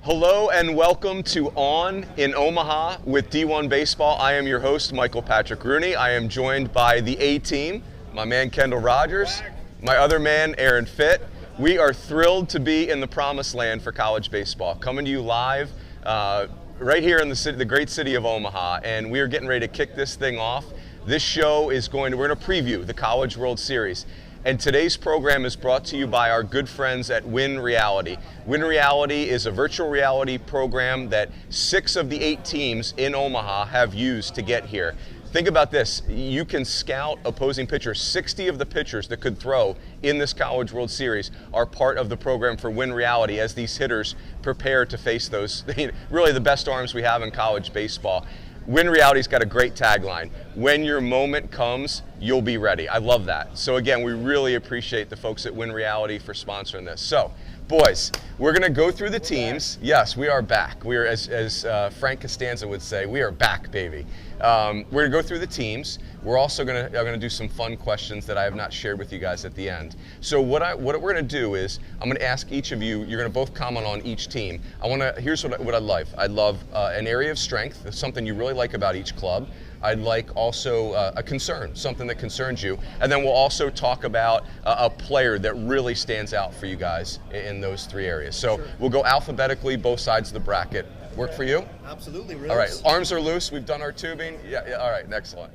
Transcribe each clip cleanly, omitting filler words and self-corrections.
Hello and welcome to On in Omaha with D1Baseball. I am your host, Michael Patrick Rooney. I am joined by the A-team, my man Kendall Rogers, my other man Aaron Fitt. We are thrilled to be in the promised land for college baseball, coming to you live right here in the great city of Omaha, and we are getting ready to kick this thing off. This show is we're going to preview the College World Series. And today's program is brought to you by our good friends at Win Reality. Win Reality is a virtual reality program that 6 of the 8 teams in Omaha have used to get here. Think about this, you can scout opposing pitchers. 60 of the pitchers that could throw in this College World Series are part of the program for Win Reality as these hitters prepare to face those, really the best arms we have in college baseball. Win Reality's got a great tagline. When your moment comes, you'll be ready. I love that. So again, we really appreciate the folks at Win Reality for sponsoring this. So, boys, we're going to go through the teams. Yes, we are back. We are, as Frank Costanza would say, we are back, baby. We're going to go through the teams. We're also going to do some fun questions that I have not shared with you guys at the end. So what we're going to do is I'm going to ask each of you. You're going to both comment on each team. Here's what I'd love. I'd love an area of strength, something you really like about each club. I'd like also a concern, something that concerns you. And then we'll also talk about a player that really stands out for you guys in those 3 areas. So sure. We'll go alphabetically, both sides of the bracket. Work for you? Absolutely, Rose. All right, arms are loose. We've done our tubing. Yeah, all right, excellent.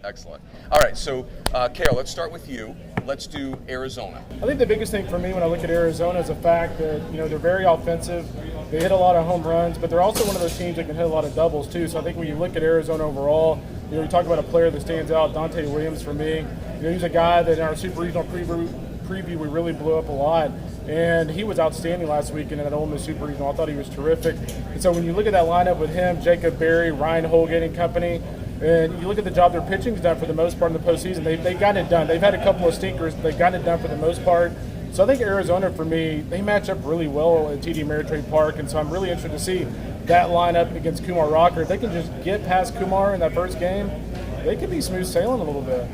All right, so Carol, let's start with you. Let's do Arizona. I think the biggest thing for me when I look at Arizona is the fact that, they're very offensive. They hit a lot of home runs, but they're also one of those teams that can hit a lot of doubles too. So I think when you look at Arizona overall, you talk about a player that stands out, Dante Williams for me. He's a guy that in our Super Regional preview we really blew up a lot. And he was outstanding last week in that Ole Miss Super Regional. I thought he was terrific. And so when you look at that lineup with him, Jacob Berry, Ryan Holgate and company, and you look at the job their pitching's done for the most part in the postseason, they've gotten it done. They've had a couple of stinkers, but they've gotten it done for the most part. So I think Arizona, for me, they match up really well at TD Ameritrade Park, and so I'm really interested to see that lineup against Kumar Rocker. If they can just get past Kumar in that first game, they could be smooth sailing a little bit.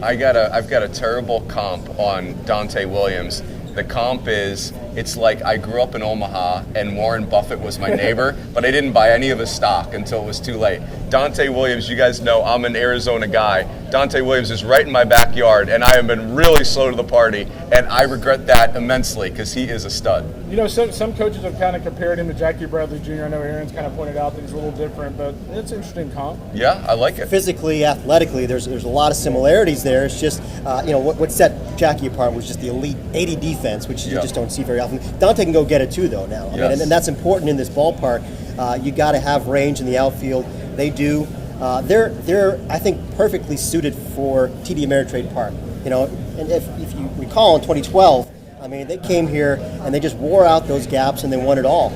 I've got a terrible comp on Dante Williams. The comp is, it's like I grew up in Omaha and Warren Buffett was my neighbor, but I didn't buy any of his stock until it was too late. Dante Williams, you guys know I'm an Arizona guy. Dante Williams is right in my backyard, and I have been really slow to the party, and I regret that immensely because he is a stud. Some coaches have kind of compared him to Jackie Bradley Jr. I know Aaron's kind of pointed out that he's a little different, but it's an interesting comp. Yeah, I like it. Physically, athletically, there's a lot of similarities there. It's just, what set Jackie apart was just the elite 80 defense, which you just don't see very often. Dante can go get it too, though, now. Yes. And that's important in this ballpark. You got to have range in the outfield. They do. They're I think perfectly suited for TD Ameritrade Park. And if you recall in 2012, they came here and they just wore out those gaps and they won it all.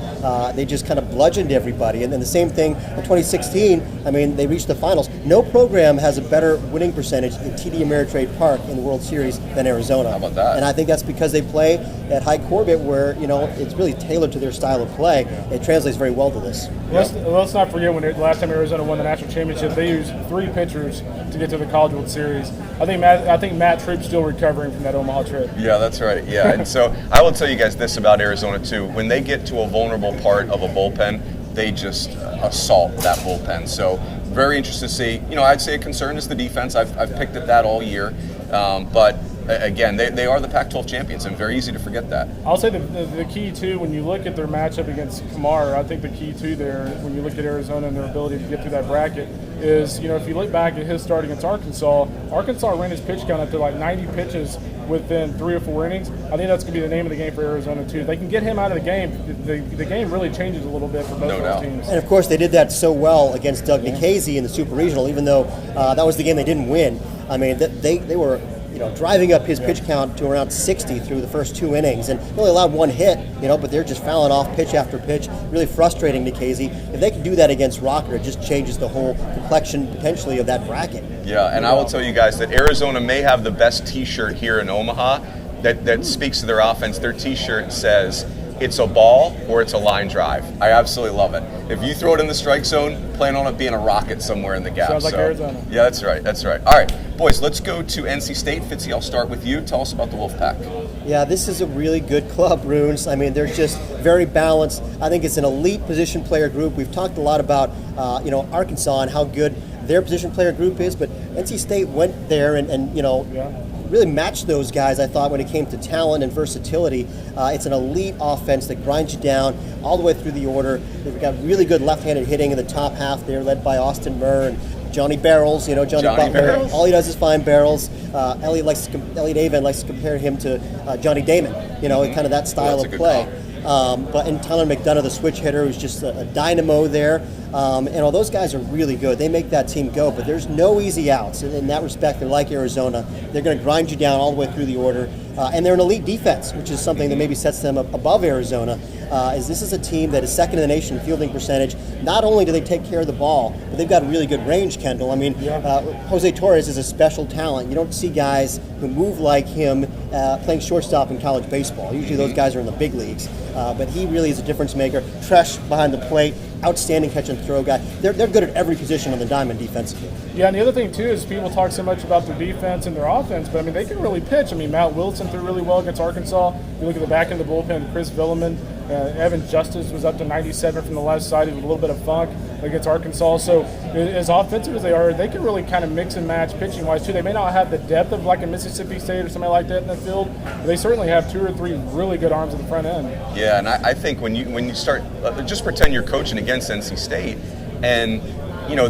They just kind of bludgeoned everybody. And then the same thing in 2016, they reached the finals. No program has a better winning percentage in TD Ameritrade Park in the World Series than Arizona. How about that? And I think that's because they play at High Corbett where, it's really tailored to their style of play. It translates very well to this. Let's not forget when the last time Arizona won the national championship, they used 3 pitchers to get to the College World Series. I think Matt Troop's still recovering from that Omaha trip. Yeah, that's right. Yeah, and so I will tell you guys this about Arizona too. When they get to a vulnerable part of a bullpen, they just assault that bullpen. So very interested to see. I'd say a concern is the defense. I've picked at that all year, but again, they are the Pac-12 champions, and very easy to forget that. I'll say the key too, when you look at their matchup against Kumar, I think the key too there, when you look at Arizona and their ability to get through that bracket, is if you look back at his start against Arkansas ran his pitch count up to like 90 pitches within 3 or 4 innings. I think that's going to be the name of the game for Arizona too. If they can get him out of the game, the game really changes a little bit for both of those teams. And of course, they did that so well against Doug Nikhazy in the Super Regional, even though that was the game they didn't win. They were driving up his pitch count to around 60 through the first 2 innings, and only allowed 1 hit, but they're just fouling off pitch after pitch, really frustrating Nikhazy. If they can do that against Rocker, it just changes the whole complexion potentially of that bracket. Yeah, and I will tell you guys that Arizona may have the best T-shirt here in Omaha that speaks to their offense. Their T-shirt says, it's a ball or it's a line drive. I absolutely love it. If you throw it in the strike zone, plan on it being a rocket somewhere in the gap. Sounds like Arizona. Yeah, that's right. That's right. All right, boys, let's go to NC State. Fitzy, I'll start with you. Tell us about the Wolfpack. Yeah, this is a really good club, Runes. I mean, they're just very balanced. I think it's an elite position player group. We've talked a lot about, Arkansas and how good their position player group is, but NC State went there and really matched those guys, I thought, when it came to talent and versatility. It's an elite offense that grinds you down all the way through the order. They've got really good left-handed hitting in the top half there, led by Austin Murr and Johnny Barrels, Johnny Butler. Barrels. All he does is find barrels. Elliot Avon likes to compare him to Johnny Damon, kind of that style of play. And Tyler McDonough, the switch hitter, who's just a dynamo there. And all those guys are really good. They make that team go, but there's no easy outs. In that respect, they're like Arizona. They're going to grind you down all the way through the order. And they're an elite defense, which is something that maybe sets them above Arizona. This is a team that is second in the nation in fielding percentage. Not only do they take care of the ball, but they've got really good range, Kendall. I mean, Jose Torres is a special talent. You don't see guys who move like him playing shortstop in college baseball. Usually those guys are in the big leagues. But he really is a difference maker. Tresh behind the plate, outstanding catch and throw guy. They're good at every position on the diamond defensively. Yeah, and the other thing, too, is people talk so much about their defense and their offense, but, they can really pitch. Matt Wilson threw really well against Arkansas. You look at the back end of the bullpen, Chris Villeman, Evan Justice was up to 97 from the left side with a little bit of funk against Arkansas. So as offensive as they are, they can really kind of mix and match pitching-wise, too. They may not have the depth of like a Mississippi State or something like that in the field, but they certainly have 2 or 3 really good arms at the front end. Yeah, and I think when you start, just pretend you're coaching against NC State, and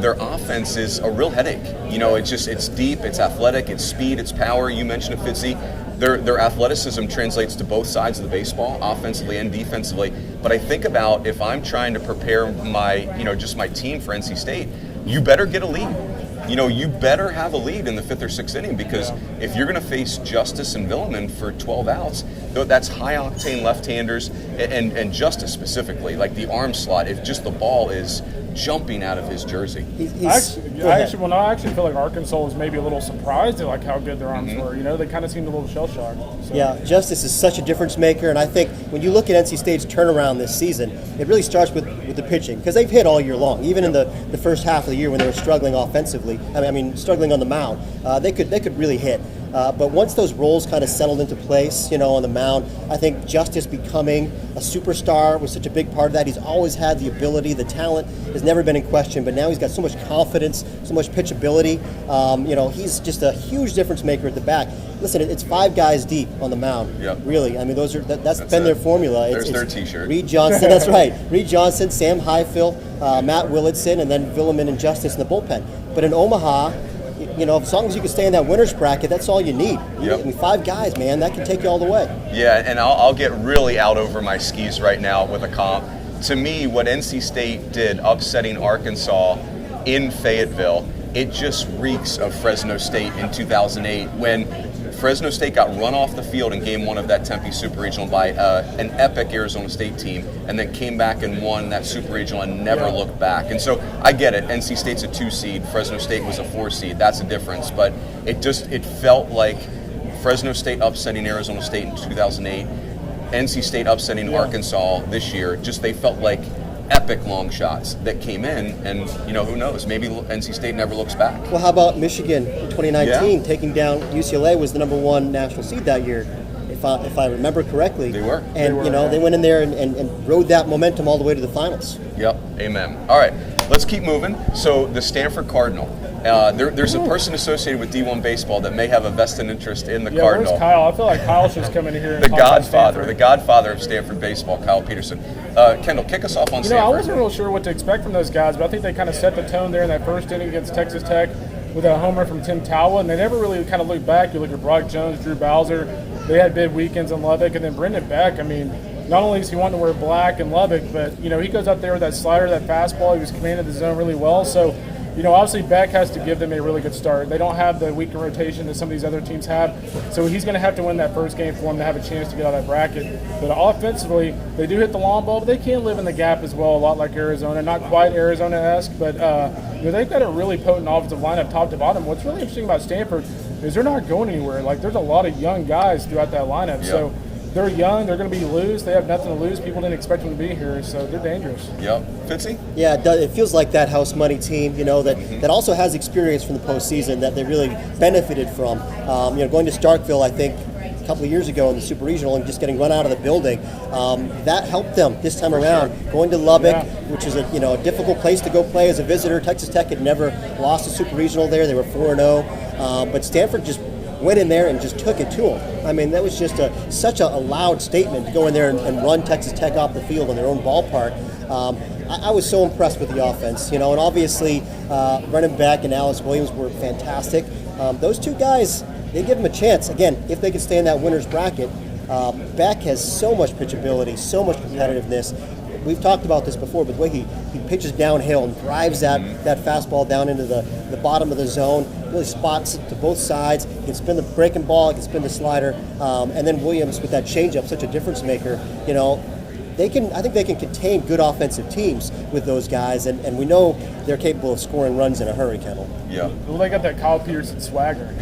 their offense is a real headache. It's deep, it's athletic, it's speed, it's power. You mentioned it, Fitzy. Their athleticism translates to both sides of the baseball, offensively and defensively. But I think about if I'm trying to prepare my team for NC State, you better get a lead. You better have a lead in the 5th or 6th inning, because if you're going to face Justice and Villeman for 12 outs, that's high-octane left-handers, and Justice specifically, like the arm slot, if just the ball is jumping out of his jersey. I actually feel like Arkansas was maybe a little surprised at how good their arms were. They kind of seemed a little shell-shocked. So. Yeah, Justice is such a difference maker, and I think when you look at NC State's turnaround this season, it really starts with the pitching, because they've hit all year long. Even in the first half of the year when they were struggling offensively, struggling on the mound, they could really hit. But once those roles kind of settled into place, on the mound, I think Justice becoming a superstar was such a big part of that. He's always had the ability, the talent has never been in question, but now he's got so much confidence, so much pitchability. He's just a huge difference maker at the back. Listen, it's 5 guys deep on the mound. Yep. Really. That's been their formula. There's their T-shirt. Reed Johnson, that's right. Reed Johnson, Sam Highfill, Matt Willardson, and then Villeman and Justice in the bullpen. But in Omaha, as long as you can stay in that winner's bracket, that's all you need. Yep. 5 guys, man, that can take you all the way. Yeah, and I'll get really out over my skis right now with a comp. To me, what NC State did upsetting Arkansas in Fayetteville, it just reeks of Fresno State in 2008 when Fresno State got run off the field in Game 1 of that Tempe Super Regional by an epic Arizona State team, and then came back and won that Super Regional and never looked back. And so I get it. NC State's a 2 seed. Fresno State was a 4 seed. That's a difference. But it felt like Fresno State upsetting Arizona State in 2008, NC State upsetting Arkansas this year. They felt like epic long shots that came in, and who knows, maybe NC State never looks back. Well, how about Michigan in 2019 taking down UCLA? Was the number 1 national seed that year, if I remember correctly. They were. And they went in there and rode that momentum all the way to the finals. Yep, amen. All right, let's keep moving. So the Stanford Cardinal. There's a person associated with D1Baseball that may have a vested interest in the Cardinal. Where's Kyle? I feel like Kyle should come in here and the talk godfather of Stanford baseball, Kyle Peterson. Kendall, kick us off on Stanford. I wasn't real sure what to expect from those guys, but I think they kind of set the tone there in that first inning against Texas Tech with a homer from Tim Tawa, and they never really kind of looked back. You look at Brock Jones, Drew Bowser. They had big weekends in Lubbock, and then Brendan Beck. Not only is he wanting to wear black in Lubbock, but he goes out there with that slider, that fastball. He was commanding the zone really well. So, obviously Beck has to give them a really good start. They don't have the weaker rotation that some of these other teams have. So he's going to have to win that first game for them to have a chance to get out of that bracket. But offensively, they do hit the long ball, but they can live in the gap as well, a lot like Arizona. Not quite Arizona-esque, but they've got a really potent offensive lineup top to bottom. What's really interesting about Stanford is they're not going anywhere. There's a lot of young guys throughout that lineup. Yep. So they're young. They're going to be loose. They have nothing to lose. People didn't expect them to be here, so they're dangerous. Yep. Fitzy? Yeah, it feels like that house money team, that also has experience from the postseason that they really benefited from. Going to Starkville, I think, a couple of years ago in the Super Regional and just getting run out of the building, that helped them this time around. Sure. Going to Lubbock, which is a difficult place to go play as a visitor. Texas Tech had never lost a Super Regional there. They were 4-0, but Stanford just went in there and just took it to them. I mean, that was just such a loud statement to go in there and run Texas Tech off the field in their own ballpark. I was so impressed with the offense, and obviously Brennan Beck and Alex Williams were fantastic. Those two guys, they give them a chance. Again, if they can stay in that winner's bracket, Beck has so much pitchability, so much competitiveness. We've talked about this before, but the way he pitches downhill and drives that fastball down into the bottom of the zone, really spots it to both sides. He can spin the breaking ball, he can spin the slider, and then Williams with that changeup, such a difference maker. I think they can contain good offensive teams with those guys, and we know they're capable of scoring runs in a hurry, Kendall. Yeah. Well, they got that Kyle Peterson swagger.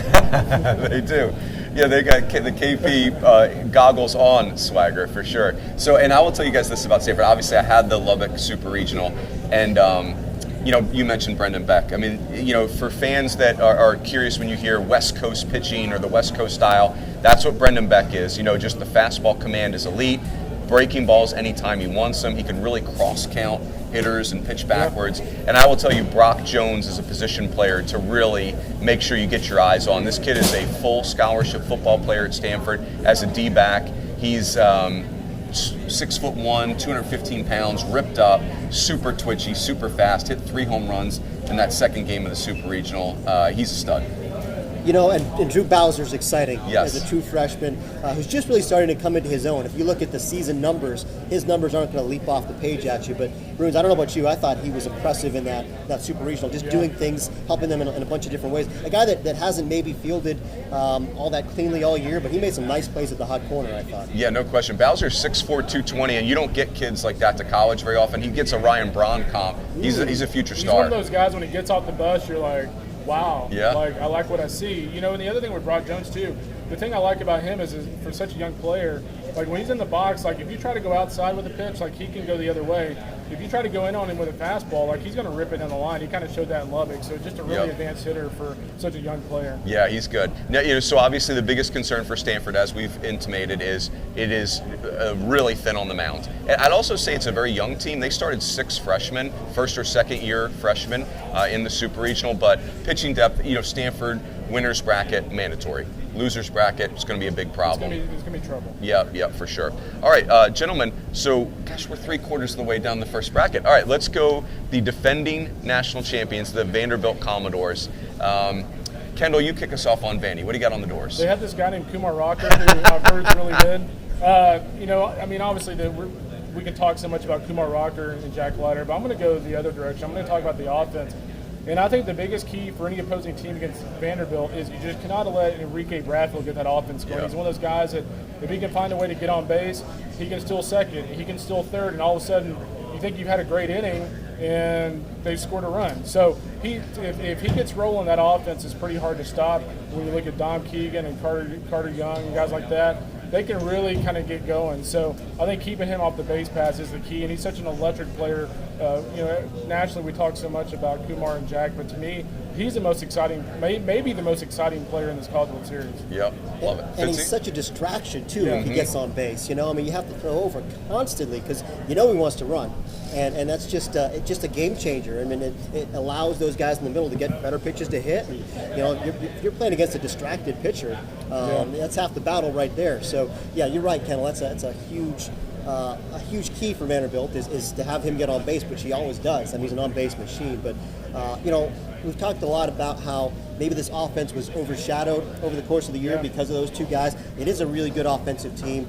They do. Yeah, they got the KP goggles on swagger for sure. So, and I will tell you guys this about Stanford. Obviously, I had the Lubbock Super Regional, and you mentioned Brendan Beck. I mean, for fans that are curious when you hear West Coast pitching or the West Coast style, that's what Brendan Beck is. Just the fastball command is elite. Breaking balls anytime he wants them. He can really cross count hitters and pitch backwards. And I will tell you, Brock Jones is a position player to really make sure you get your eyes on. This kid is a full scholarship football player at Stanford as a D-back. He's 6'1", 215 pounds, ripped up, super twitchy, super fast, hit 3 home runs in that second game of the Super Regional. He's a stud. And Drew Bowser's exciting yes. as a true freshman who's just really starting to come into his own. If you look at the season numbers, his numbers aren't going to leap off the page at you. But, Bruins, I don't know about you, I thought he was impressive in that Super Regional, just doing things, helping them in a bunch of different ways. A guy that hasn't maybe fielded all that cleanly all year, but he made some nice plays at the hot corner, I thought. Yeah, no question. Bowser's 6'4", 220, and you don't get kids like that to college very often. He gets a Ryan Braun comp. He's a future star. He's one of those guys, when he gets off the bus, you're like, wow, yeah. I like what I see. And the other thing with Brock Jones too, the thing I like about him is for such a young player, when he's in the box, if you try to go outside with a pitch, he can go the other way. If you try to go in on him with a fastball, he's going to rip it down the line. He kind of showed that in Lubbock. So just a really advanced hitter for such a young player. Yeah, he's good. Now, so obviously the biggest concern for Stanford, as we've intimated, is it is really thin on the mound. I'd also say it's a very young team. They started 6 freshmen, first or second year freshmen in the Super Regional, but pitching depth, Stanford winner's bracket mandatory. Loser's bracket is going to be a big problem. It's going to be trouble. Yeah, for sure. All right, gentlemen, so, gosh, we're 3/4 of the way down the first bracket. All right, let's go the defending national champions, the Vanderbilt Commodores. Kendall, you kick us off on Vandy. What do you got on the doors? They have this guy named Kumar Rocker, who I've heard is really good. Obviously, we can talk so much about Kumar Rocker and Jack Leiter, but I'm going to go the other direction. I'm going to talk about the offense. And I think the biggest key for any opposing team against Vanderbilt is you just cannot let Enrique Bradfield get that offense going. Yeah. He's one of those guys that if he can find a way to get on base, he can steal second, he can steal third, and all of a sudden you think you've had a great inning and they've scored a run. So if he gets rolling, that offense is pretty hard to stop. When you look at Dom Keegan and Carter Young and guys like that, they can really kind of get going. So I think keeping him off the base pass is the key, and he's such an electric player. Nationally we talk so much about Kumar and Jack, but to me, he's the most exciting, maybe the most exciting player in this College World Series. Yep, love it. And he's such a distraction, too, if he gets on base. You have to throw over constantly because he wants to run. And that's just a game changer. I mean, it allows those guys in the middle to get better pitches to hit. And, if you're playing against a distracted pitcher, that's half the battle right there. So, yeah, you're right, Kendall. That's a huge key for Vanderbilt is to have him get on base, which he always does. I mean, he's an on-base machine. But, we've talked a lot about how maybe this offense was overshadowed over the course of the year because of those two guys. It is a really good offensive team.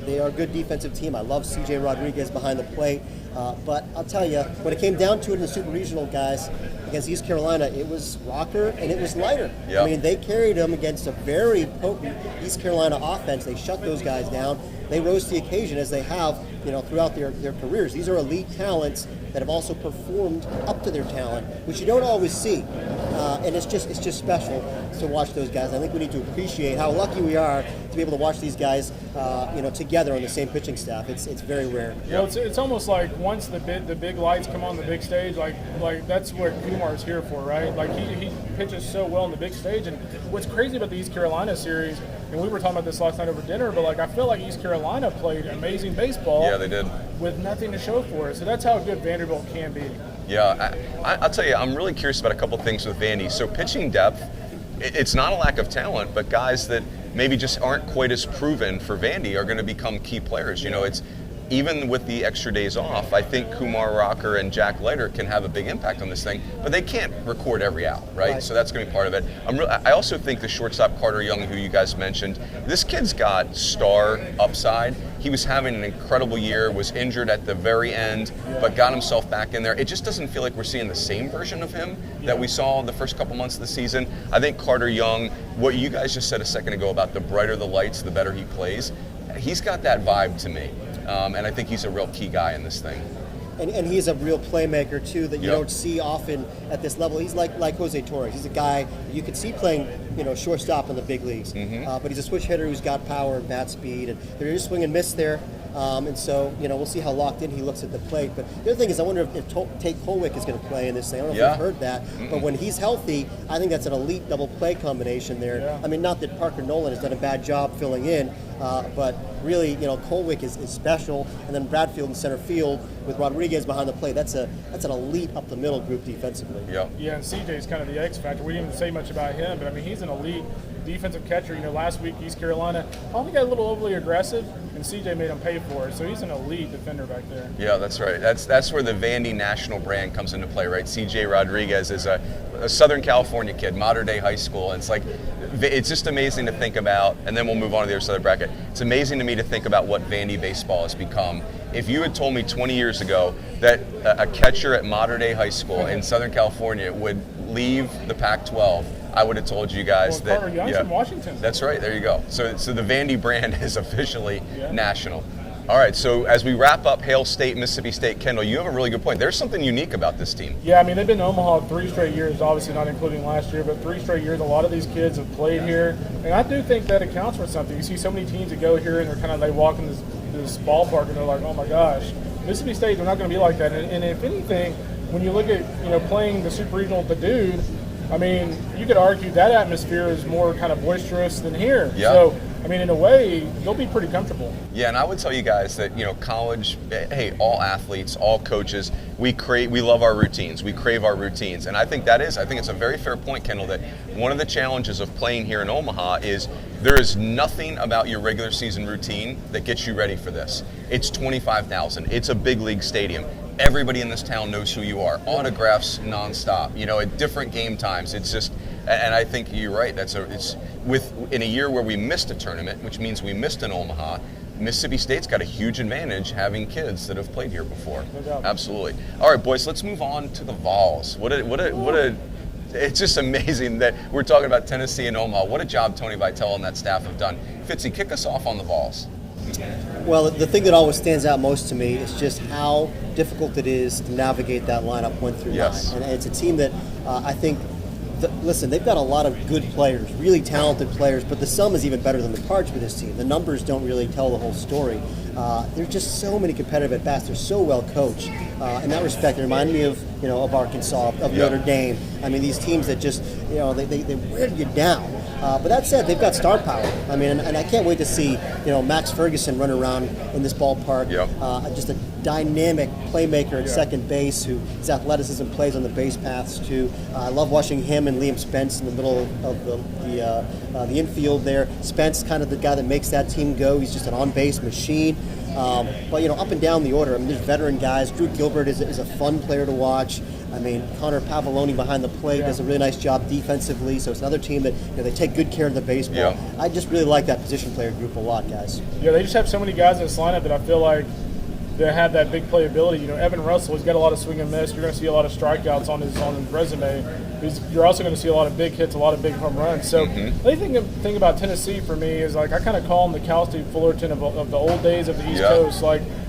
They are a good defensive team. I love C.J. Rodriguez behind the plate. But I'll tell you, when it came down to it in the Super Regional, guys, against East Carolina, it was Rocker and it was Leiter. Yep. I mean, they carried them against a very potent East Carolina offense. They shut those guys down. They rose to the occasion as they have, throughout their careers. These are elite talents that have also performed up to their talent, which you don't always see. And it's just special to watch those guys. I think we need to appreciate how lucky we are to be able to watch these guys, together on the same pitching staff. It's very rare. Well, it's almost like once the big lights come on the big stage, like that's what Kumar's here for, right? Like he pitches so well on the big stage. And what's crazy about the East Carolina series, and we were talking about this last night over dinner, but like I feel like East Carolina played amazing baseball. Yeah, they did. With nothing to show for it. So that's how good Vanderbilt can be. Yeah, I'll tell you, I'm really curious about a couple things with Vandy. So pitching depth, it's not a lack of talent, but guys that maybe just aren't quite as proven for Vandy are going to become key players. It's even with the extra days off, I think Kumar Rocker and Jack Leiter can have a big impact on this thing, but they can't record every out, right? So that's going to be part of it. I also think the shortstop Carter Young, who you guys mentioned, this kid's got star upside. He was having an incredible year, was injured at the very end, but got himself back in there. It just doesn't feel like we're seeing the same version of him that we saw the first couple months of the season. I think Carter Young, what you guys just said a second ago about the brighter the lights, the better he plays, he's got that vibe to me. And I think he's a real key guy in this thing. And he's a real playmaker too that you don't see often at this level. He's like Jose Torres. He's a guy you could see playing, shortstop in the big leagues. But he's a switch hitter who's got power and bat speed, and there is swing and miss there. And so, we'll see how locked in he looks at the plate. But the other thing is, I wonder if Tate Colwick is going to play in this thing. I don't know if you've heard that. But when he's healthy, I think that's an elite double play combination there. Yeah. I mean, not that Parker Nolan has done a bad job filling in, but really, Colwick is special. And then Bradfield in center field with Rodriguez behind the plate. That's an elite up the middle group defensively. Yeah, and CJ's kind of the X factor. We didn't even say much about him, but I mean, he's an elite defensive catcher. Last week East Carolina probably got a little overly aggressive, and CJ made him pay for it. So he's an elite defender back there. Yeah, that's right. That's where the Vandy national brand comes into play, right? CJ Rodriguez is a Southern California kid, modern day high school. And it's just amazing to think about, and then we'll move on to the other side of the bracket. It's amazing to me to think about what Vandy baseball has become. If you had told me 20 years ago that a catcher at modern day high school in Southern California would leave the Pac-12, I would have told you guys that. Carter Young's from Washington. That's right. There you go. So the Vandy brand is officially national. All right. So as we wrap up Hail State, Mississippi State, Kendall, you have a really good point. There's something unique about this team. Yeah, I mean, they've been in Omaha 3 straight years, obviously not including last year, but 3 straight years. A lot of these kids have played here, and I do think that accounts for something. You see so many teams that go here and they walk in this ballpark and they're like, oh my gosh, Mississippi State, they're not going to be like that. And if anything, when you look at playing the Super Regional at the Dude, I mean, you could argue that atmosphere is more kind of boisterous than here. Yeah. So, I mean, in a way, they'll be pretty comfortable. Yeah, and I would tell you guys that, college, hey, all athletes, all coaches, we love our routines. We crave our routines. And I think it's a very fair point, Kendall, that one of the challenges of playing here in Omaha is there is nothing about your regular season routine that gets you ready for this. It's 25,000. It's a big league stadium. Everybody in this town knows who you are. Autographs nonstop, at different game times. It's just, and I think you're right. In a year where we missed a tournament, which means we missed an Omaha, Mississippi State's got a huge advantage having kids that have played here before. No doubt. Absolutely. All right, boys, let's move on to the Vols. It's just amazing that we're talking about Tennessee and Omaha. What a job Tony Vitale and that staff have done. Fitzy, kick us off on the Vols. Well, the thing that always stands out most to me is just how difficult it is to navigate that lineup 1 through 9. And it's a team that I think, listen, they've got a lot of good players, really talented players, but the sum is even better than the parts for this team. The numbers don't really tell the whole story. There's just so many competitive at-bats. They're so well coached. In that respect, they remind me of Arkansas, of Notre Dame. I mean, these teams that just, they wear you down. But that said, they've got star power. I mean, and I can't wait to see, Max Ferguson run around in this ballpark. Just a dynamic playmaker at second base his athleticism plays on the base paths too. I love watching him and Liam Spence in the middle of the infield there. Spence, kind of the guy that makes that team go. He's just an on-base machine. But up and down the order, I mean, there's veteran guys. Drew Gilbert is a fun player to watch. I mean, Connor Pavoloni behind the plate does a really nice job defensively. So it's another team that they take good care of the baseball. Yeah. I just really like that position player group a lot, guys. Yeah, they just have so many guys in this lineup that I feel like they have that big playability. Evan Russell, he's got a lot of swing and miss. You're going to see a lot of strikeouts on his resume. You're also going to see a lot of big hits, a lot of big home runs. So the thing about Tennessee for me is I kind of call them the Cal State Fullerton of the old days of the East Coast.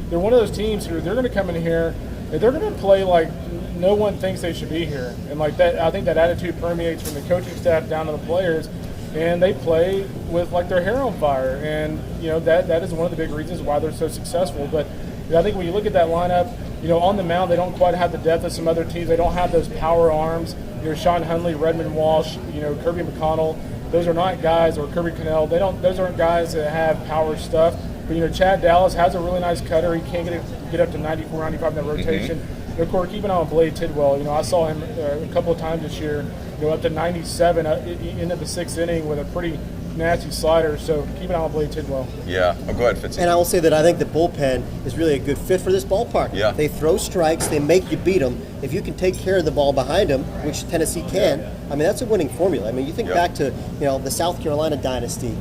They're one of those teams who they're going to come in here and they're going to play like no one thinks they should be here. And that, I think that attitude permeates from the coaching staff down to the players. and they play with like their hair on fire. And that is one of the big reasons why they're so successful. But I think when you look at that lineup, on the mound they don't quite have the depth of some other teams. They don't have those power arms. Sean Hunley, Redmond Walsh, Kirby McConnell. Those are not guys, or Kirby Connell. Those aren't guys that have power stuff. But Chad Dallas has a really nice cutter. He can't get up to 94, 95 in that rotation. Mm-hmm. Of course, keep an eye on Blade Tidwell. I saw him a couple of times this year, up to 97 into the sixth inning with a pretty nasty slider. So keep an eye on Blade Tidwell. Yeah. Oh, go ahead, Fitzy. And I will say that I think the bullpen is really a good fit for this ballpark. Yeah. They throw strikes. They make you beat them. If you can take care of the ball behind them, which Tennessee can, I mean, that's a winning formula. I mean, you think back to, the South Carolina dynasty.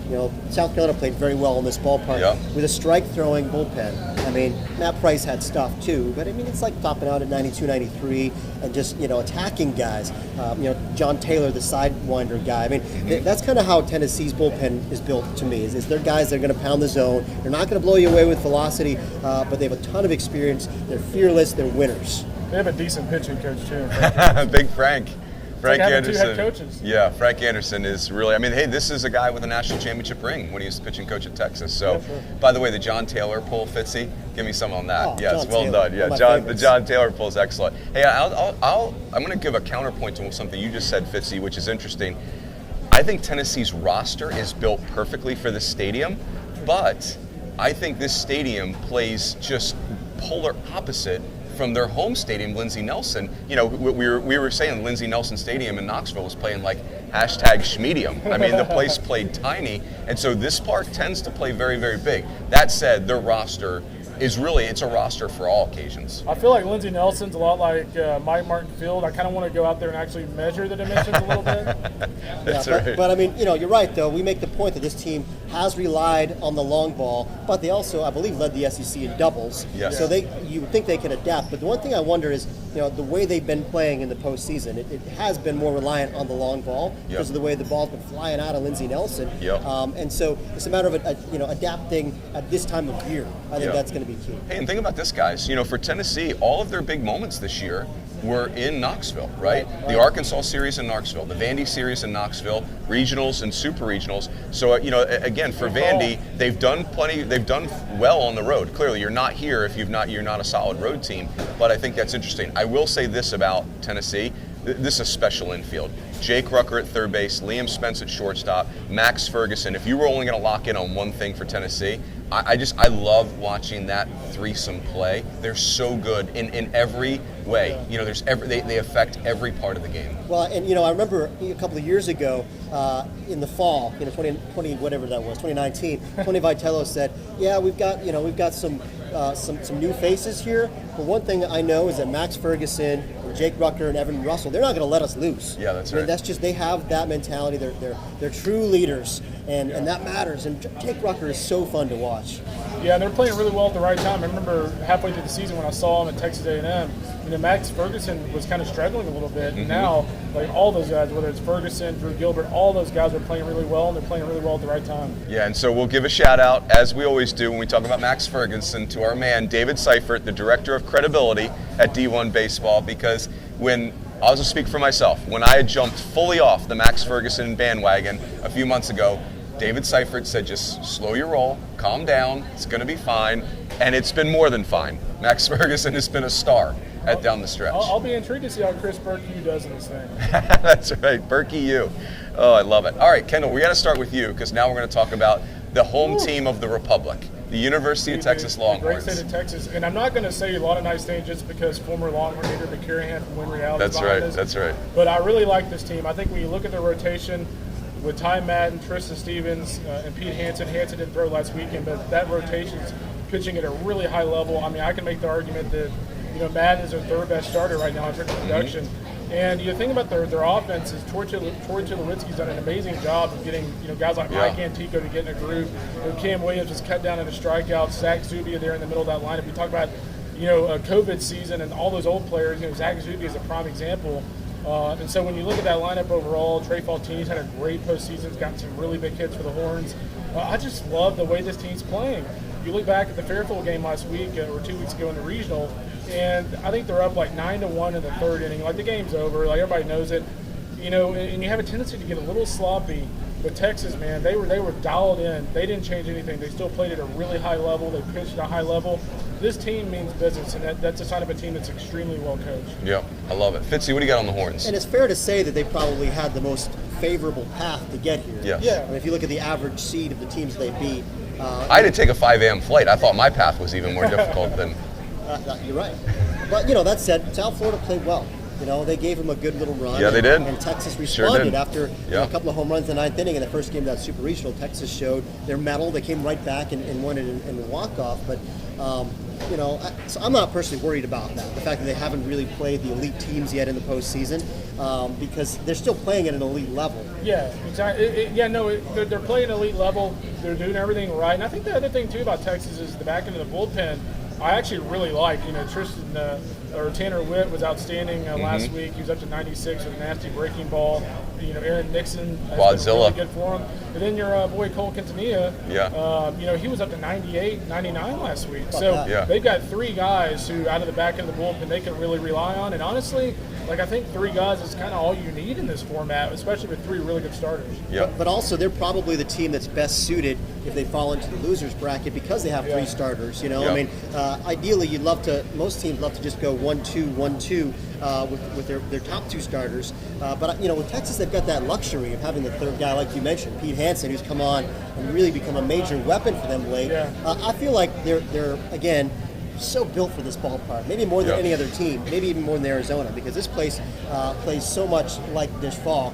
South Carolina played very well in this ballpark with a strike-throwing bullpen. I mean, Matt Price had stuff too, but I mean, it's like topping out at 92, 93 and just, attacking guys. John Taylor, the sidewinder guy. I mean, that's kind of how Tennessee's bullpen is built to me. Is they're guys that are going to pound the zone. They're not going to blow you away with velocity, but they have a ton of experience. They're fearless. They're winners. They have a decent pitching coach too. Big Frank. Frank Anderson. Two head coaches. Yeah, Frank Anderson is really, hey, this is a guy with a national championship ring when he was the pitching coach at Texas. So, by the way, the John Taylor pull, Fitzy, give me some on that. Oh, yes, John well Taylor. done. Yeah, the John Taylor pull is excellent. Hey, I'm going to give a counterpoint to something you just said, Fitzy, which is interesting. I think Tennessee's roster is built perfectly for this stadium, but I think this stadium plays just polar opposite from their home stadium, Lindsey Nelson. We were saying Lindsey Nelson Stadium in Knoxville was playing like #Schmedium. I mean, the place played tiny, and so this park tends to play very, very big. That said, their roster is really, it's a roster for all occasions. I feel like Lindsey Nelson's a lot like Mike Martin Field. I kind of want to go out there and actually measure the dimensions a little bit. That's right. But I mean, you're right, though. We make the point that this team has relied on the long ball, but they also, I believe, led the SEC in doubles. Yes. So you would think they can adapt. But the one thing I wonder is, the way they've been playing in the postseason, it has been more reliant on the long ball because of the way the ball's been flying out of Lindsey Nelson. And so it's a matter of adapting at this time of year. I think that's going to be key. Hey, and think about this, guys. For Tennessee, all of their big moments this year were in Knoxville, right? The Arkansas series in Knoxville, the Vandy series in Knoxville, regionals and super regionals. So, again, for Vandy, they've done well on the road. Clearly, you're not here if you're not a solid road team. But I think that's interesting. I will say this about Tennessee. This is a special infield. Jake Rucker at third base, Liam Spence at shortstop, Max Ferguson. If you were only going to lock in on one thing for Tennessee, I love watching that threesome play. They're so good in every way. They affect every part of the game. Well, and I remember a couple of years ago in the fall, 2020 whatever that was, 2019. Tony Vitello said, "Yeah, we've got some new faces here. But one thing I know is that Max Ferguson, Jake Rucker, and Evan Russell, they're not going to let us loose." Yeah, that's right. I mean, right. That's just, they have that mentality. They're true leaders, and that matters. And Jake Rucker is so fun to watch. Yeah, and they're playing really well at the right time. I remember halfway through the season when I saw him at Texas A&M, Max Ferguson was kind of struggling a little bit. And now, like all those guys, whether it's Ferguson, Drew Gilbert, all those guys are playing really well, and they're playing really well at the right time. Yeah, and so we'll give a shout out, as we always do when we talk about Max Ferguson, to our man David Seifert, the Director of Credibility at D1Baseball, because I'll just speak for myself, when I had jumped fully off the Max Ferguson bandwagon a few months ago, David Seifert said, just slow your roll, calm down, it's going to be fine, and it's been more than fine. Max Ferguson has been a star down the stretch. I'll be intrigued to see how Chris Berkey does in this thing. That's right, Berkey you. Oh, I love it. All right, Kendall, we got to start with you, because now we're going to talk about the home team of the Republic, the University of Texas Longhorns. Great state of Texas. And I'm not going to say a lot of nice things just because former Longhorn leader McCarahan from Win Reality. That's right. But I really like this team. I think when you look at their rotation with Ty Madden, Tristan Stevens, and Pete Hansen didn't throw last weekend, but that rotation's pitching at a really high level. I mean, I can make the argument that Madden is their third best starter right now in terms of production. And you think about their offense is Troy Tulowitzki's done an amazing job of getting guys like Mike Antico to get in a groove. Cam Williams was cut down in a strikeout. Zach Zubia there in the middle of that lineup. We talk about a COVID season and all those old players. Zach Zubia is a prime example. And so when you look at that lineup overall, Trey Faltini's had a great postseason. He's gotten some really big hits for the Horns. I just love the way this team's playing. You look back at the Fairfield game last week or 2 weeks ago in the regional, and I think they're up like 9-1 in the third inning. Like, the game's over. Like, everybody knows it. And you have a tendency to get a little sloppy But Texas, man, they were dialed in. They didn't change anything. They still played at a really high level. They pitched at a high level. This team means business, and that's a sign of a team that's extremely well coached. Yep, I love it. Fitzy, what do you got on the horns? And it's fair to say that they probably had the most favorable path to get here. Yes. Yeah. I mean, if you look at the average seed of the teams they beat. I had to take a 5 a.m. flight. I thought my path was even more difficult than. You're right. But, that said, South Florida played well. They gave him a good little run. Yeah, they did. And Texas Sure responded did. after a couple of home runs in the ninth inning in the first game of that Super Regional. Texas showed their mettle. They came right back and won it in the walk-off. But, so I'm not personally worried about that, the fact that they haven't really played the elite teams yet in the postseason, because they're still playing at an elite level. Yeah, exactly. They're playing elite level. They're doing everything right. And I think the other thing, too, about Texas is the back end of the bullpen. I actually really like, Tanner Witt was outstanding last week. He was up to 96 with a nasty breaking ball. Aaron Nixon has been really good for him. And then your boy Cole Quintanilla, he was up to 98, 99 last week. So they've got 3 guys who, out of the back end of the bullpen, they can really rely on. And honestly, I think 3 guys is kind of all you need in this format, especially with 3 really good starters. But also, they're probably the team that's best suited if they fall into the losers bracket because they have 3 starters. I mean, ideally, most teams love to just go 1-2, 1-2 with their top 2 starters. But with Texas, they've got that luxury of having the third guy, like you mentioned, Pete Hansen, who's come on and really become a major weapon for them late. I feel like they're again so built for this ballpark, maybe more than any other team, maybe even more than Arizona, because this place plays so much like this fall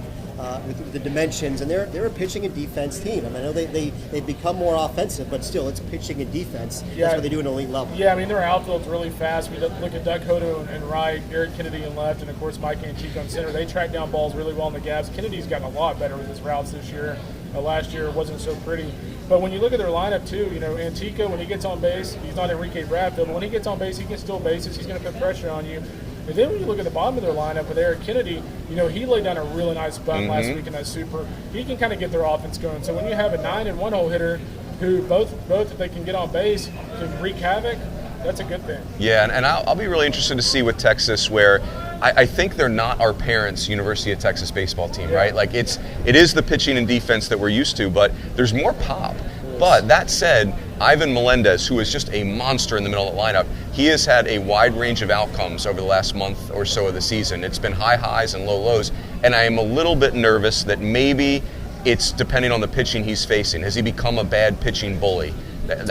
with the dimensions, and they're a pitching and defense team. I mean, I know they've become more offensive, but still, it's pitching and defense. That's what they do at an elite level. Yeah, I mean, their outfield's really fast. We look at Doug Hodo and right, Eric Kennedy in left, and of course Mike Antico in center. They track down balls really well in the gaps. Kennedy's gotten a lot better with his routes this year. Last year it wasn't so pretty. But when you look at their lineup too, Antico, when he gets on base, he's not Enrique Bradfield, but when he gets on base, he can steal bases. He's going to put pressure on you. And then when you look at the bottom of their lineup with Eric Kennedy, he laid down a really nice bunt last week in that super. He can kind of get their offense going. So when you have a 9 and 1 hole hitter who both if they can get on base can wreak havoc, that's a good thing. Yeah, and I'll be really interested to see with Texas where I think they're not our parents' University of Texas baseball team, right? Like it is the pitching and defense that we're used to, but there's more pop. But that said, Ivan Melendez, who is just a monster in the middle of the lineup, he has had a wide range of outcomes over the last month or so of the season. It's been high highs and low lows, and I am a little bit nervous that maybe it's depending on the pitching he's facing. Has he become a bad pitching bully?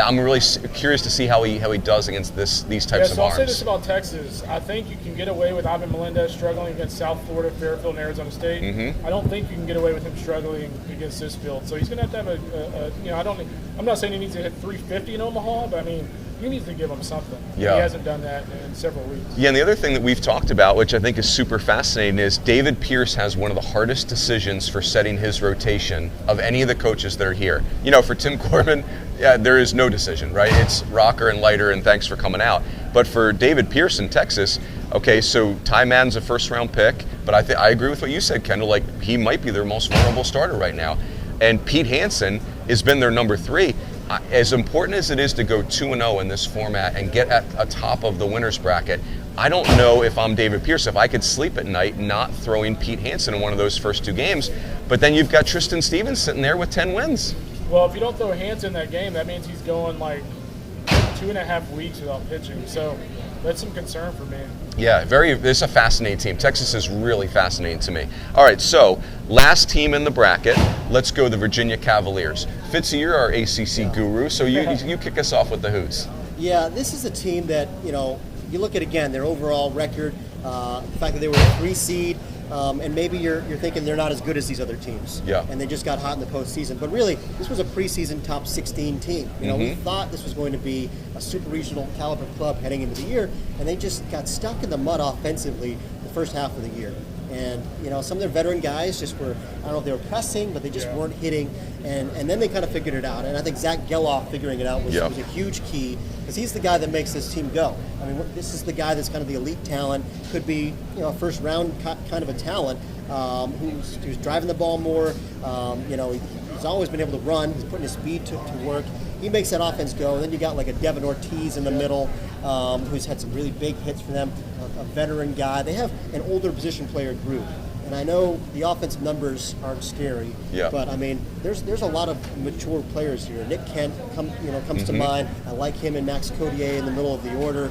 I'm really curious to see how he does against these types of arms. I'll say this about Texas. I think you can get away with Ivan Melendez struggling against South Florida, Fairfield, and Arizona State. I don't think you can get away with him struggling against this field. So he's going to have I'm not saying he needs to hit 350 in Omaha, but I mean, he needs to give them something. Yeah. He hasn't done that in several weeks. Yeah, and the other thing that we've talked about, which I think is super fascinating, is David Pierce has one of the hardest decisions for setting his rotation of any of the coaches that are here. For Tim Corbin, there is no decision, right? It's rocker and lighter and thanks for coming out. But for David Pierce in Texas, okay, so Ty Madden's a first-round pick, but I agree with what you said, Kendall. Like, he might be their most vulnerable starter right now. And Pete Hansen has been their number 3. As important as it is to go 2-0 in this format and get at a top of the winner's bracket, I don't know if I'm David Pierce, if I could sleep at night not throwing Pete Hansen in one of those first 2 games. But then you've got Tristan Stevens sitting there with 10 wins. Well, if you don't throw Hansen in that game, that means he's going 2.5 weeks without pitching. So that's some concern for me. Yeah, it's a fascinating team. Texas is really fascinating to me. All right, so last team in the bracket, let's go the Virginia Cavaliers. Fitzy, you're our ACC guru, so you kick us off with the Hoots. Yeah, this is a team that, you look at, again, their overall record, the fact that they were a 3 seed, and maybe you're thinking they're not as good as these other teams. Yeah. And they just got hot in the postseason. But really, this was a preseason top 16 team. We thought this was going to be a super regional caliber club heading into the year, and they just got stuck in the mud offensively the first half of the year. And, some of their veteran guys just were, I don't know if they were pressing, but they just weren't hitting. And then they kind of figured it out. And I think Zach Geloff figuring it out was a huge key, because he's the guy that makes this team go. I mean, this is the guy that's kind of the elite talent, could be, a first round kind of a talent, who's driving the ball more. He's always been able to run. He's putting his speed to work. He makes that offense go. And then you got like a Devin Ortiz in the middle, who's had some really big hits for them, a veteran guy. They have an older position player group. And I know the offensive numbers aren't scary, but I mean, there's a lot of mature players here. Nick Kent comes to mind. I like him and Max Codier in the middle of the order.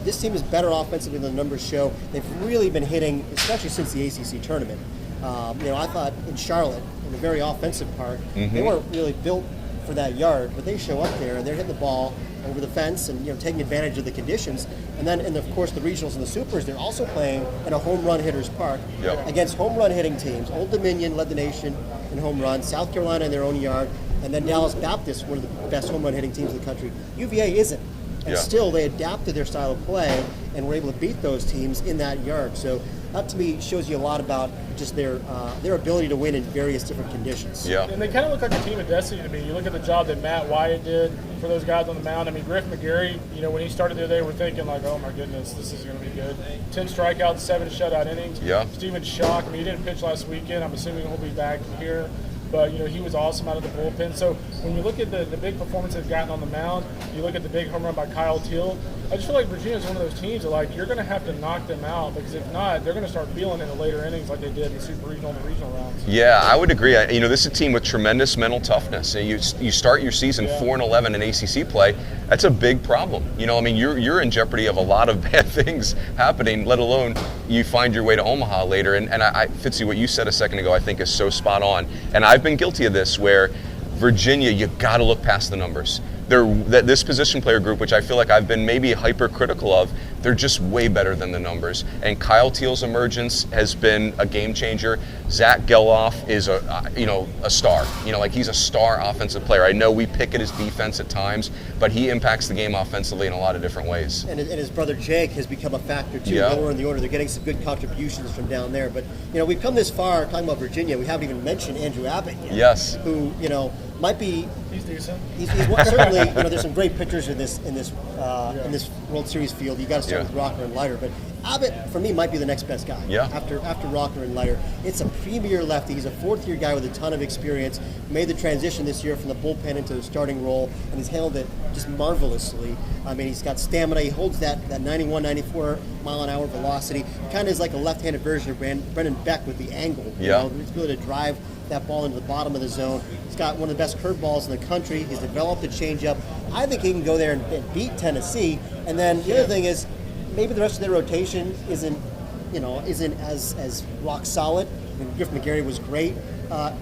This team is better offensively than the numbers show. They've really been hitting, especially since the ACC tournament. I thought in Charlotte, in the very offensive part, they weren't really built for that yard, but they show up there and they're hitting the ball over the fence and taking advantage of the conditions. And then, of course, the regionals and the supers, they're also playing in a home run hitter's park against home run hitting teams. Old Dominion led the nation in home runs, South Carolina in their own yard, and then Dallas Baptist, one of the best home run hitting teams in the country. UVA isn't. And still, they adapted their style of play and were able to beat those teams in that yard. So that, to me, shows you a lot about just their ability to win in various different conditions. Yeah. And they kind of look like a team of destiny to me. You look at the job that Matt Wyatt did for those guys on the mound. I mean, Griff McGarry, when he started the other day, we're thinking like, oh my goodness, this is going to be good. 10 strikeouts, 7 shutout innings. Yeah. Stephen Schock, he didn't pitch last weekend. I'm assuming he'll be back here. But, he was awesome out of the bullpen. So when you look at the big performance they've gotten on the mound, you look at the big home run by Kyle Teal, I just feel like Virginia's one of those teams that, you're going to have to knock them out, because if not, they're going to start feeling in the later innings like they did in the super regional and the regional rounds. Yeah, I would agree. This is a team with tremendous mental toughness. You start your season 4-11 in ACC play. That's a big problem. You're in jeopardy of a lot of bad things happening, let alone you find your way to Omaha later. And Fitzy, what you said a second ago, I think is so spot on. And I've been guilty of this, where Virginia, you got to look past the numbers. This position player group, which I feel like I've been maybe hypercritical of, they're just way better than the numbers. And Kyle Teal's emergence has been a game changer. Zach Geloff is a star. He's a star offensive player. I know we pick at his defense at times, but he impacts the game offensively in a lot of different ways. And his brother Jake has become a factor too. Lower in the order, they're getting some good contributions from down there. But we've come this far talking about Virginia. We haven't even mentioned Andrew Abbott yet. Yes. Who might be. He's decent. He's certainly. There's some great pitchers in this World Series field. You got to start with Rocker and Leiter, but Abbott for me might be the next best guy. Yeah. After Rocker and Leiter, it's a premier lefty. He's a fourth-year guy with a ton of experience. Made the transition this year from the bullpen into the starting role, and he's handled it just marvelously. I mean, he's got stamina. He holds that 91, 94 mile-an-hour velocity. Kind of is like a left-handed version of Brendan Beck with the angle. Yeah. His ability to drive that ball into the bottom of the zone. He's got one of the best curveballs in the country. He's developed a changeup. I think he can go there and beat Tennessee. And then the other thing is, maybe the rest of their rotation isn't as rock solid. I mean, Griff McGarry was great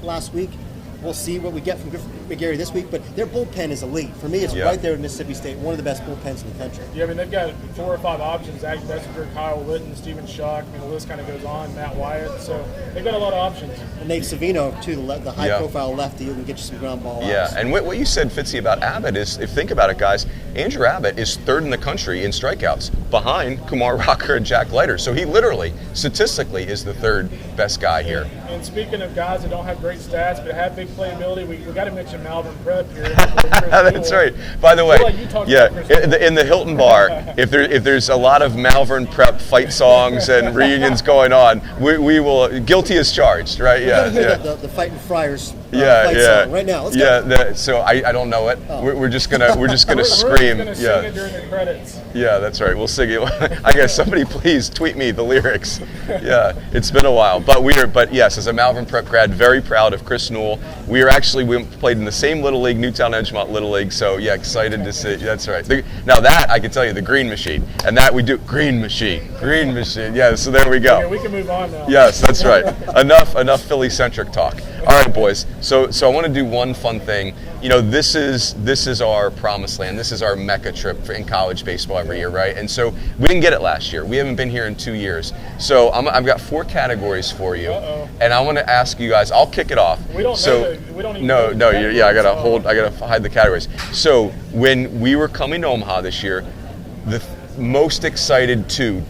last week. We'll see what we get from Griff McGarry this week, but their bullpen is elite. For me, it's right there at Mississippi State, one of the best bullpens in the country. Yeah, I mean, they've got 4 or 5 options: Zach Messenger, Kyle Litton, Stephen Schock. The list kind of goes on. Matt Wyatt. So they've got a lot of options. And Nate Savino, too, the high-profile lefty who can get you some ground ball. Yeah, outs. and what you said, Fitzy, about Abbott is, if think about it, guys, Andrew Abbott is 3rd in the country in strikeouts, behind Kumar Rocker and Jack Leiter. So he literally, statistically, is the 3rd best guy here. And speaking of guys that don't have great stats but have big playability, we got to mention Malvern Prep here. That's right. By the way, in the Hilton Bar, if there's a lot of Malvern Prep fight songs and reunions going on, we will, guilty as charged, right? Yeah. The Fighting Friars fight song right now. Let's go. So I don't know it. We're just gonna scream. We're gonna sing it during the credits. Yeah, that's right. We'll sing it. I guess somebody please tweet me the lyrics. Yeah, it's been a while, but yes, as a Malvern Prep grad, very proud of Chris Newell. We played in the same Little League, Newtown Edgemont Little League. So yeah, excited to see. That's right. Now that I can tell you, the Green Machine, and that we do Green Machine. Yeah. So there we go. Okay, we can move on now. Yes, that's right. Enough Philly-centric talk. All right, boys. So I want to do one fun thing. This is our promised land. This is our Mecca trip in college baseball every year, right? And so we didn't get it last year. We haven't been here in 2 years. So I've got 4 categories for you, and I want to ask you guys. I'll kick it off. We don't know. We don't even. No. I gotta hide the categories. So when we were coming to Omaha this year, the most excited to ...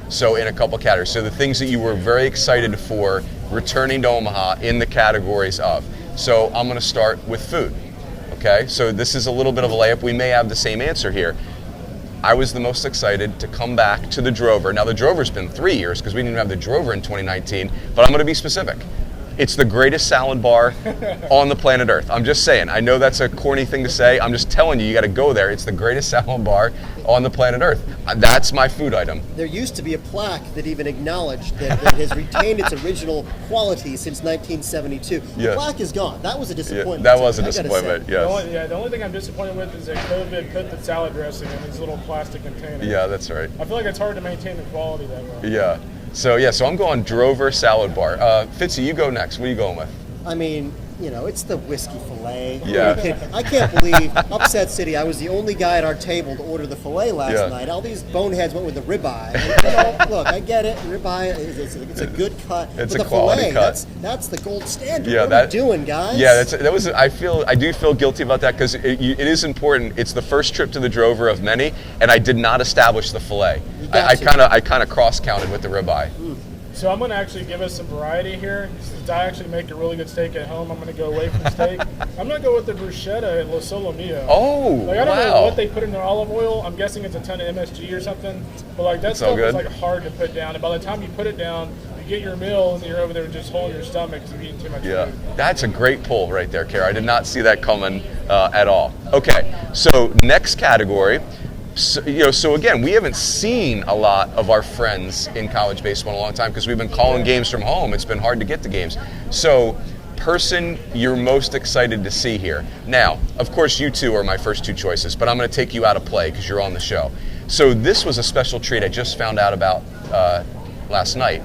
So in a couple categories. So the things that you were very excited for returning to Omaha in the categories of. So I'm going to start with food. Okay, so this is a little bit of a layup. We may have the same answer here. I was the most excited to come back to the Drover. Now the Drover's been 3 years because we didn't have the Drover in 2019, but I'm going to be specific. It's the greatest salad bar on the planet Earth. I'm just saying. I know that's a corny thing to say. I'm just telling you, you got to go there. It's the greatest salad bar on the planet Earth. That's my food item. There used to be a plaque that even acknowledged that it has retained its original quality since 1972. The plaque is gone. That was a disappointment. That was a disappointment, yes. The only thing I'm disappointed with is that COVID put the salad dressing in these little plastic containers. Yeah, that's right. I feel like it's hard to maintain the quality that way. Yeah. So I'm going Drover salad bar. Fitzy, you go next. What are you going with? I mean, it's the whiskey fillet. Yeah. I can't believe, Upset City, I was the only guy at our table to order the fillet last night. All these boneheads went with the ribeye. And, look, I get it. Ribeye, it's a good cut. It's but a quality fillet, cut. That's the gold standard. Yeah, what are we doing, guys? Yeah, I do feel guilty about that because it is important. It's the first trip to the Drover of many, and I did not establish the fillet. I kind of cross-counted with the ribeye. So I'm going to actually give us some variety here. Since I actually make a really good steak at home, I'm going to go away from steak. I'm going to go with the bruschetta at Lo Solo Mio. Oh, I don't know what they put in their olive oil. I'm guessing it's a ton of MSG or something. But that stuff is hard to put down. And by the time you put it down, you get your meal and you're over there just holding your stomach because you've eaten too much food. That's a great pull right there, Kara. I did not see that coming at all. Okay, so next category. So again, we haven't seen a lot of our friends in college baseball in a long time because we've been calling games from home. It's been hard to get to games. So, person you're most excited to see here. Now, of course, you two are my first two choices, but I'm going to take you out of play because you're on the show. So this was a special treat I just found out about last night.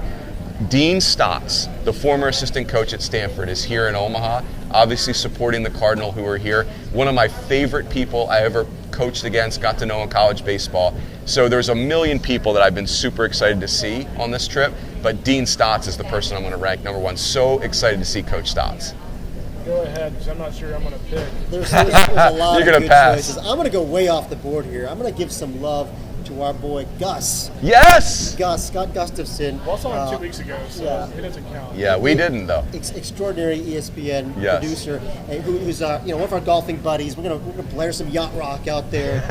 Dean Stotts, the former assistant coach at Stanford, is here in Omaha, obviously supporting the Cardinal who are here. One of my favorite people I ever coached against, got to know in college baseball. So there's a million people that I've been super excited to see on this trip, but Dean Stotts is the person I'm going to rank number one. So excited to see Coach Stotts. Go ahead, because I'm not sure I'm going to pick. There's a lot You're of gonna good pass. choices. I'm going to go way off the board here. I'm going to give some love to our boy Gus. Yes! Scott Gustafson. Well, I saw him 2 weeks ago, so it doesn't count. Yeah, we didn't though. Extraordinary ESPN producer, who's one of our golfing buddies. We're gonna blare some yacht rock out there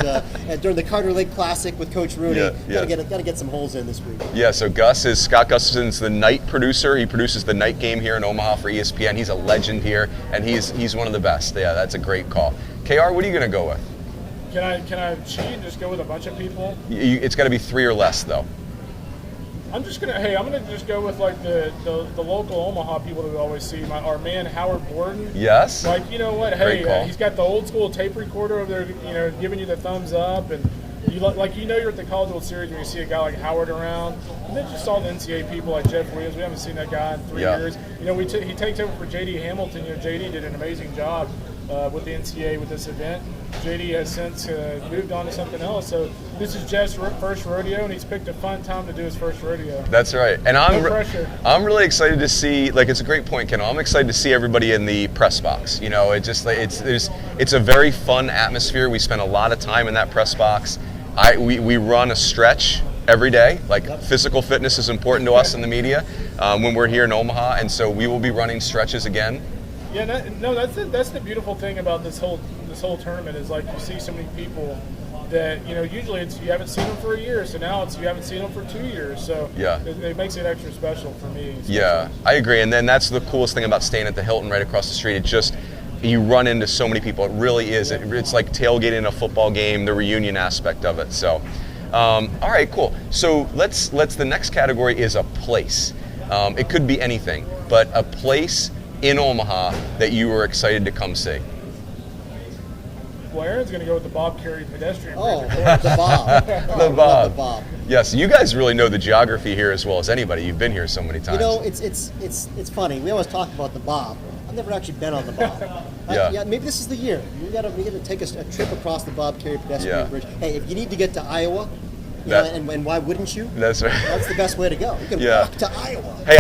during the Carter Lake Classic with Coach Rooney. Gotta get some holes in this week. Yeah, so Scott Gustafson's the night producer. He produces the night game here in Omaha for ESPN. He's a legend here, and he's one of the best. Yeah, that's a great call. KR, what are you gonna go with? Can I cheat and just go with a bunch of people? It's got to be 3 or less, though. I'm gonna just go with like the local Omaha people that we always see. Our man Howard Borden. Yes. Like, you know what? Hey, he's got the old school tape recorder over there, giving you the thumbs up, and you're at the College World Series when you see a guy like Howard around. And then just all the NCAA people like Jeff Williams. We haven't seen that guy in 3 years. He takes over for JD Hamilton. JD did an amazing job with the NCAA with this event. JD has since moved on to something else. So this is Jeff's first rodeo, and he's picked a fun time to do his first rodeo. That's right. And I'm really excited to see. It's a great point, Kendall. I'm excited to see everybody in the press box. It's a very fun atmosphere. We spend a lot of time in that press box. We run a stretch every day. Physical fitness is important to us in the media when we're here in Omaha, and so we will be running stretches again. Yeah, that's the beautiful thing about this whole tournament is you see so many people that usually it's you haven't seen them for a year, so now it's you haven't seen them for 2 years, so it makes it extra special for me. Yeah, I agree, and then that's the coolest thing about staying at the Hilton right across the street. It just you run into so many people. It really is. It's like tailgating a football game, the reunion aspect of it. So, all right, cool. So the next category is a place. It could be anything, but a place in Omaha that you were excited to come see. Well, Aaron's going to go with the Bob Carey pedestrian bridge. Oh, the Bob. The Bob. Yes, you guys really know the geography here as well as anybody. You've been here so many times. It's funny. We always talk about the Bob. I've never actually been on the Bob. Maybe this is the year. We got to take a trip across the Bob Carey pedestrian bridge. Hey, if you need to get to Iowa, and why wouldn't you? That's right. That's the best way to go. You can walk to Iowa. Hey,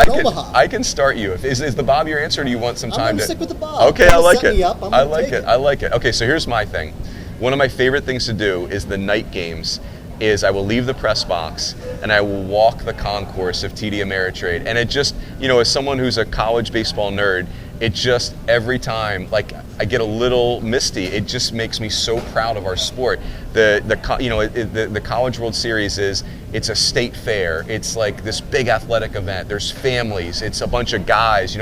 Omaha. I can start you. Is the Bob your answer, or do you want some time I'm to stick with the Bob. Okay, I like it. I like it. Okay, so here's my thing. One of my favorite things to do is the night games. Is I will leave the press box and I will walk the concourse of TD Ameritrade, and it just as someone who's a college baseball nerd, it just every time I get a little misty. It just makes me so proud of our sport. The College World Series is it's a state fair. It's like this big athletic event. There's families. It's a bunch of guys.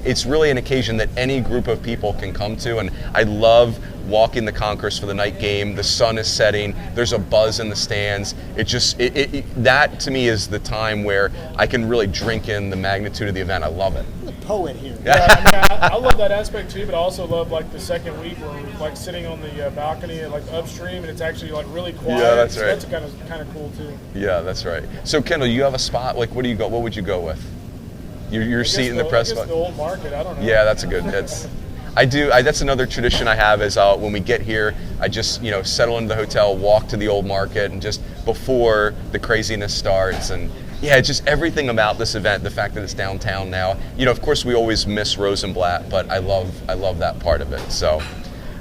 It's really an occasion that any group of people can come to. And I love walking the concourse for the night game. The sun is setting. There's a buzz in the stands. That to me is the time where I can really drink in the magnitude of the event. I love it. I'm a poet here. Yeah, I love that aspect too, but I also love like the second week where we're like sitting on the balcony and like upstream, and it's actually like really quiet. Yeah, that's right. So that's kind of cool too. Yeah, that's right. So Kendall, you have a spot. Like, what would you go with? Your seat in the press box. The old market. I don't know. Yeah, that's a good. That's another tradition I have is when we get here, I just settle into the hotel, walk to the old market, and just before the craziness starts, and yeah, it's just everything about this event. The fact that it's downtown now. Of course, we always miss Rosenblatt, but I love that part of it. So,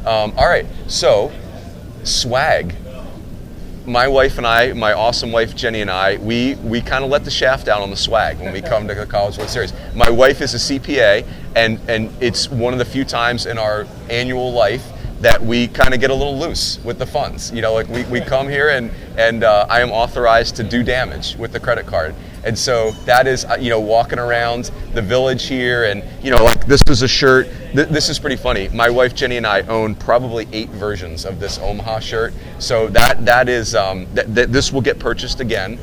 all right, so swag. My wife and I, my awesome wife Jenny and I, we kind of let the shaft down on the swag when we come to the College World Series. My wife is a CPA, and it's one of the few times in our annual life that we kind of get a little loose with the funds. We come here and I am authorized to do damage with the credit card. And so that is, walking around the village here, and this was a shirt. This is pretty funny. My wife Jenny and I own probably 8 versions of this Omaha shirt. So that is this will get purchased again.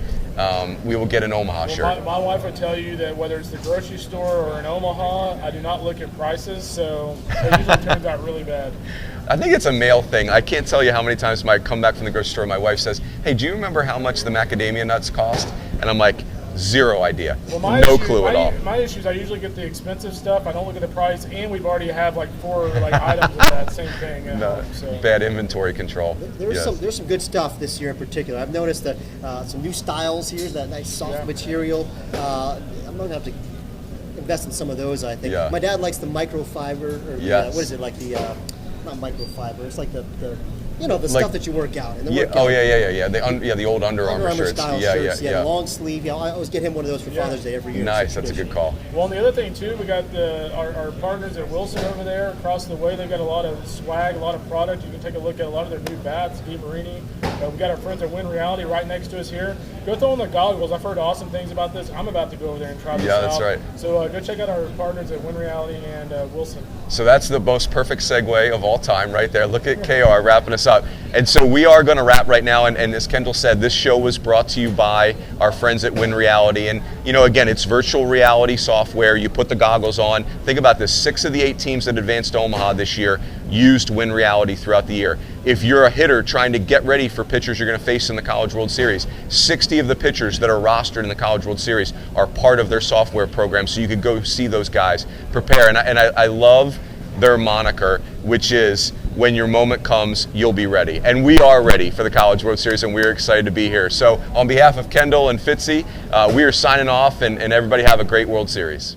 We will get an Omaha shirt. My wife would tell you that whether it's the grocery store or in Omaha, I do not look at prices, so it usually turns out really bad. I think it's a male thing. I can't tell you how many times I come back from the grocery store, my wife says, "Hey, do you remember how much the macadamia nuts cost?" And I'm like, zero idea. No clue at all. My issue is I usually get the expensive stuff. I don't look at the price, and we've already have like 4 items of that same thing. Bad inventory control. There's some good stuff this year in particular. I've noticed that some new styles here, that nice soft material. I'm going to have to invest in some of those, I think. Yeah. My dad likes the microfiber, or yes. What is it, like the, not microfiber, it's like the like, stuff that you work out in. The old Under Armour shirts. Style shirts. Long sleeve. I always get him one of those for Father's Day every year. Nice, that's a good call. Well, and the other thing too, we got our partners at Wilson over there across the way. They've got a lot of swag, a lot of product. You can take a look at a lot of their new bats. D. Marini. We got our friends at Win Reality right next to us here. Go throw on the goggles. I've heard awesome things about this. I'm about to go over there and try this out. Yeah, that's right. So go check out our partners at Win Reality and Wilson. So that's the most perfect segue of all time right there. Look at KR wrapping us up. And so we are going to wrap right now. And as Kendall said, this show was brought to you by our friends at Win Reality. And, again, it's virtual reality software. You put the goggles on. Think about this. 6 of the 8 teams that advanced to Omaha this year used Win Reality throughout the year. If you're a hitter trying to get ready for pitchers you're going to face in the College World Series, 60 of the pitchers that are rostered in the College World Series are part of their software program, so you could go see those guys prepare. And I love their moniker, which is, when your moment comes, you'll be ready. And we are ready for the College World Series, and we're excited to be here. So on behalf of Kendall and Fitzy, we are signing off, and everybody have a great World Series.